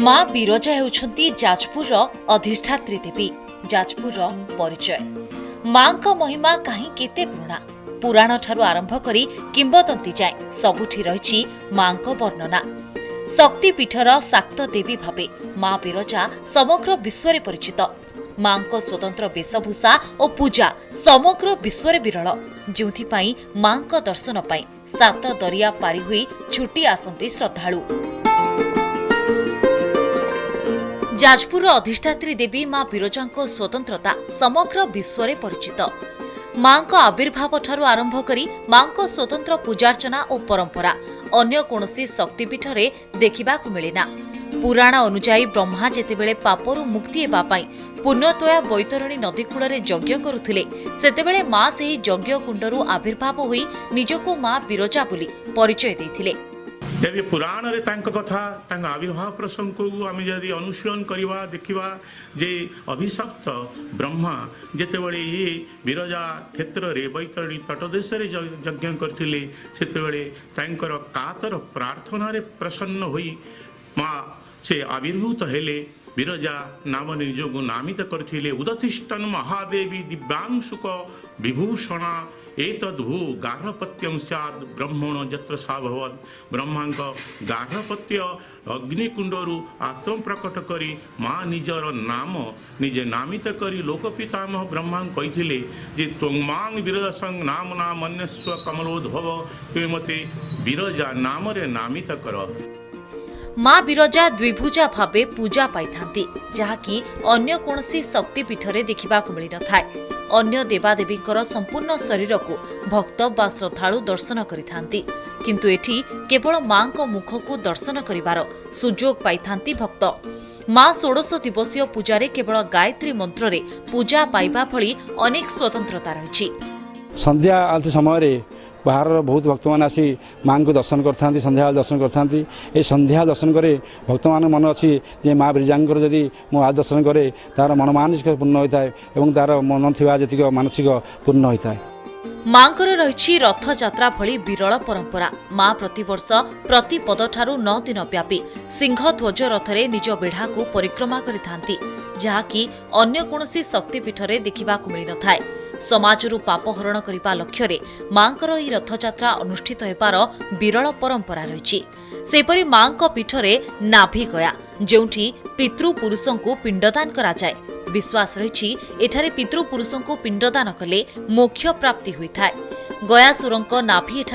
माँ बिरजा हेउछंती जाजपुर अधिष्ठात्री देवी। जाजपुर परिचय माँ का महिमा कहीं केते पुराणा पुराण ठारू आरंभ करी किंबदंती जाए सबुठी रही माँ का वर्णना। शक्तिपीठर शाक्त देवी भावे माँ बिरजा समग्र विश्व परिचित। माँ को स्वतंत्र वेशभूषा और पूजा समग्र विश्व विरल, जो माँ का दर्शन पाई सात दरिया पारी हुई छुटी आसंती श्रद्धालु। जाजपुर अधिष्ठात्री देवी माँ बिरजा स्वतंत्रता समग्र विश्व परिचित। माँ का आविर्भाव ठारू आरंभ करी माँ को स्वतंत्र पूजार्चना और परंपरा अन्य कोनोसी शक्तिपीठ रे देखिबा को मिलेना। पुराण अनुसार ब्रह्मा जेतेबेले पापरु मुक्ति हेबा पई पुण्यतोया बैतरणी नदी कूଳରେ यज्ञ करुथिले, सेतेबेले माँ सेही यज्ञ कुंडरू आविर्भाव होई निजको माँ बिरजा बोली परिचय देथिले। जब पुराण रे तांक कथा तांक आविर्भाव प्रसंग को आम जदि अनुशीलन करवा देखा जे अभिशप्त ब्रह्मा जेतेबेले ये बिरजा क्षेत्र रे बैतरणी तटदेश रे यज्ञ करथिले, सेतेबेले तांकर कातर प्रार्थना रे प्रसन्न होई माँ से आविर्भूत हेले बिरजा नाम निजोगु नामित करथिले। उदतिष्ठन महादेवी दिव्यांशुक विभूषणा एतद्भू गार्हपत्यं स्यात् ब्रह्मण जत्र सा भवत्। ब्रह्मांक गार्हपत्य अग्निकुंडरू आत्म प्रकट करी माँ निजर नाम निजे नामित करी लोकपितामह ब्रह्मा कहिथिले जे त्वमांग बिरजासंग नाम नामन्यस्व कमलोद्भव, तुमे मते बिरजा नाम रे नामित कर। माँ बिरजा द्विभुजा भावे पूजा पाई थांती, जहाँकि अन्य कोनोसी शक्तिपीठ रे देखिबा को मिली न थाए। अन्य देवादेवींकर संपूर्ण शरीर को भक्त बा श्रद्धालु दर्शन करिथांती, किंतु एठी केवल माँ को मुख को दर्शन करिवार सुजोग पाई थांती भक्त। माँ 16 दिवसीय पूजारे केवल गायत्री मंत्र रे पूजा पाइबा भली अनेक स्वतंत्रता रही। संध्या आलती समय बाहर बहुत भक्त मैंने आसी माँ को दर्शन करते संध्या दर्शन करते। ये संध्या दर्शन करे भक्त मान मन अच्छी जे माँ बिरजांकर जदि मो आ दर्शन करे तार मन मानसिक पूर्ण होता है और तार मन थी जी मानसिक पूर्ण होता है। मांकर रही रथ यात्रा भली विरल परंपरा। माँ प्रतिवर्ष प्रति पद ठारू 9 दिन व्यापी सिंह ध्वज रथरे निज बेढ़ा को परिक्रमा करिथांती, जहाँकि अन्य कोनोसी शक्तिपीठ रे देखिबा को मिली न थाए। समाजरू पाप हरण करने लक्ष्य रे मांकर ई रथयात्रा अनुष्ठित हेबार विरल परंपरा रही। सेपरी मां को पीठ रे नाभि गया, जेउठी पितृपुरुषों को पिंडदान करा जाए। विश्वास रही एठारे पितृपुरुषों को पिंडदान कले मोक्ष प्राप्ति होइथाए। गयासुरंक नाभि एठारे